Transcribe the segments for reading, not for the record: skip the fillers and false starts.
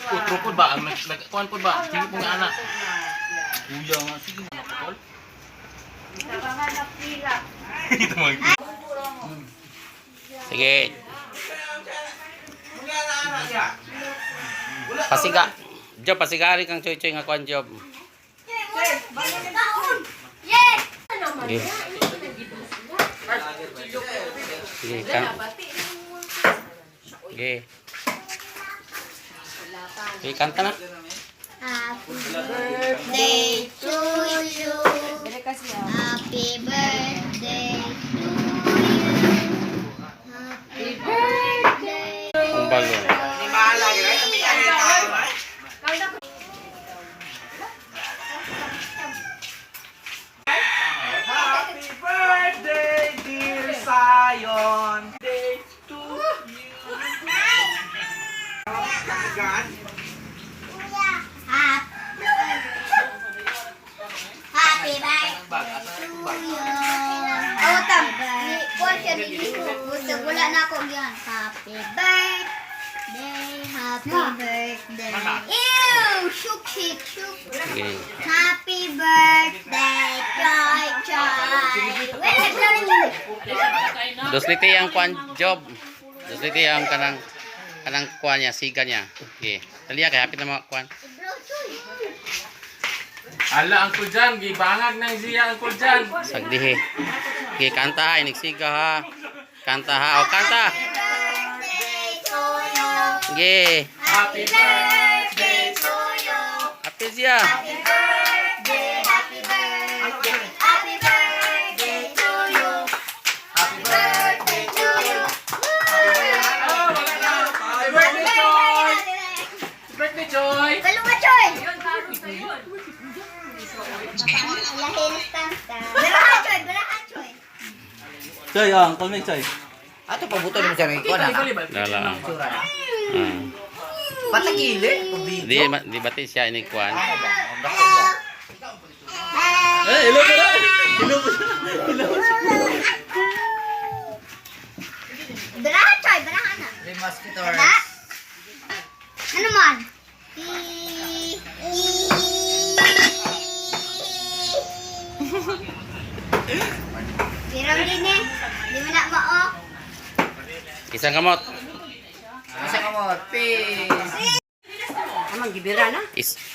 Utro po ba? Ang nagkuhan po ba? Sige po nga anak. Kuya nga, sige nga po. Ito mga Sige. Pasiga. Job, pasigari kang choy-choy nga kuan job. Sige. Sige, kan. Sige. Sige, kanta na. Happy birthday to you. Happy birthday to you. Happy birthday. Kung balon. Happy birthday, dear Zion. Day to you. Happy birthday to you. Oh, tam. Kuha siya dito. Wala na ako yan. Happy birthday. Happy birthday. Ew! Shook, shit, shook. Sige. Happy birthday, Choy, Choy. Wait, Dosliti ang kuan job. Dosliti ang kanang kuan niya, siga niya. Okay. Daliya kay hapit na mga kuan. Ala, Uncle Jan, gibangag ng siya, Uncle Jan. Sagdihe. Okay, kanta ha, inig-siga ha. Kanta ha, o kanta. birthday to you. Okay. Happy birthday to you. Happy siya. Happy birthday, happy birthday. Happy birthday to you. Happy Birthday to you. Oh, wala na. Happy birthday, Joy. Birthday, Joy. Kalunga, Choy. Lahinis tangka. Berahan, Choy. Berahan, Choy. Choy, ang kalmay Choy. Ato pabuto mo siya ng ikaw na. Dala. Patagili. Di bati siya inig kuan. Eh, hello ka na. Hello mo siya. Hello mo siya. Berahan, Choy. Berahan na. The mosquitoes. Na? Ano man? Birang din eh. Di mo na mao. Isang kamot. Isa ka mo. Peace. Amang gibira na.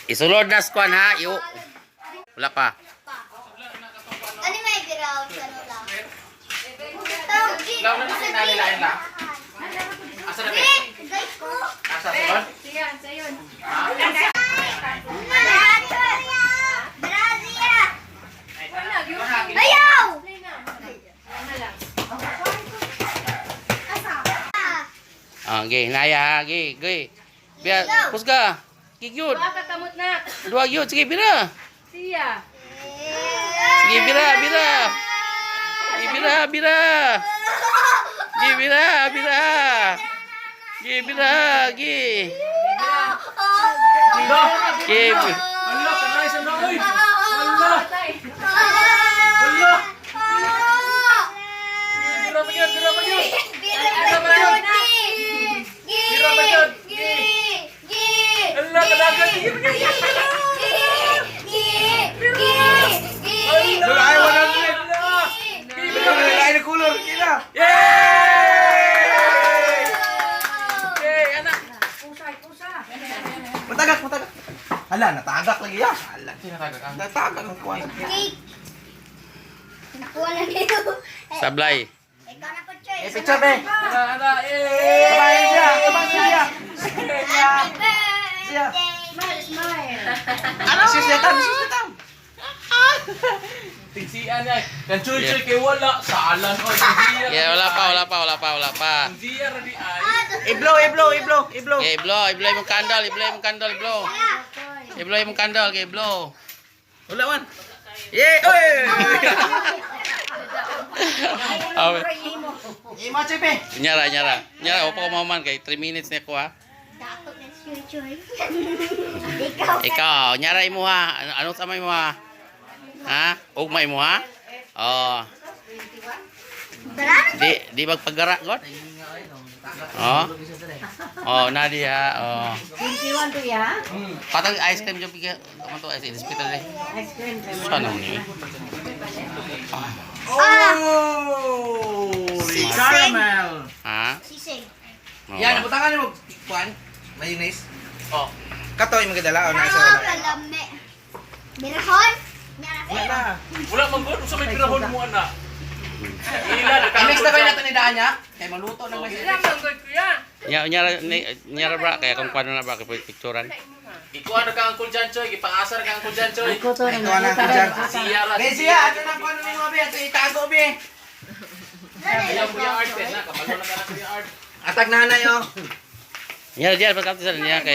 Isulod na kuan ha. Iyo. Wala pa. Ano may biraw sa nula? Law na kasi nalilain lang. Asa na ba? Guys ko. Asa sulod? Brazia! Ayaw! Ah, ge, naya ha, ge, ge. Biya, pusga. Kigyud. Kakamot na. Dua gyud, sige bira. Siya. Sige bira, bira. Sige bira, bira. Sige bira, bira. Sige bira, ge. Ge. Allah, kanay sa noy. Allah. Allah. Bira pa yun, bira pa yun. Allah, kadagan. Ay, 100 na. Ay, na kulor. Kila. Yay! Yay, anak. Matagak, matagak. Hala, natagak lagi ya. Hala. Sinatagak ang Natagak ang kuwan. Cake! Nakuha na nito. Sablay. Ikaw na po, Choy. Picture be. Ana, Sabahin siya, sabahin siya. Happy Siya. birthday! Ano? Siya tam, siya tam. Tigsian ay. Kan chuy-chuy kay wala sa alan o tigsian. Yeah, wala pa. Tigsian ra di ay. Iblo, iblo, iblo, iblo. Okay, blow imong candle, iblow imong candle, blow. Iblow imong candle, okay, blow. Wala man. Yay! Oy! Awe. Imo chepe. Nyara, upo ko maman kay 3 minutes na ko ha. Dapat na Choy. Ikaw. Ikaw, nyara imo ha. Ano samay mo ha? Ha? Ugmay mo ha? Oh. Tara na. Di magpagara god. Oh. Oh, Nadia. Oh. 21 to ya? Patag ice cream yung bigyan. Ano to? Ice hospital eh. Ice cream. Sana ni. Oh! Caramel. Ha? Sisig. Oh, Yan, ba? nabutangan mo. Kuan? Mayonnaise. Oh. Katoy mo kadala o nasa Ah, wala. kalami. Birahon? Wala. Wala man gud sa may pirahon mo ana. Ila I-mix na kayo natin ni daan niya. Kaya maluto na may Nyara bra kaya kung kuano na bra kay picturean. ikuan na ka Uncle Janchoy, gipaasar ka Uncle Janchoy. Ako to Ito na ako dyan. Siya ra. Besia, ato na kuan mo mga be. Ato itago be. Ayaw mo yung art na, kabalo na ka na sa art. Atag nanay oh. Nyara diyan pagkatapos niya kay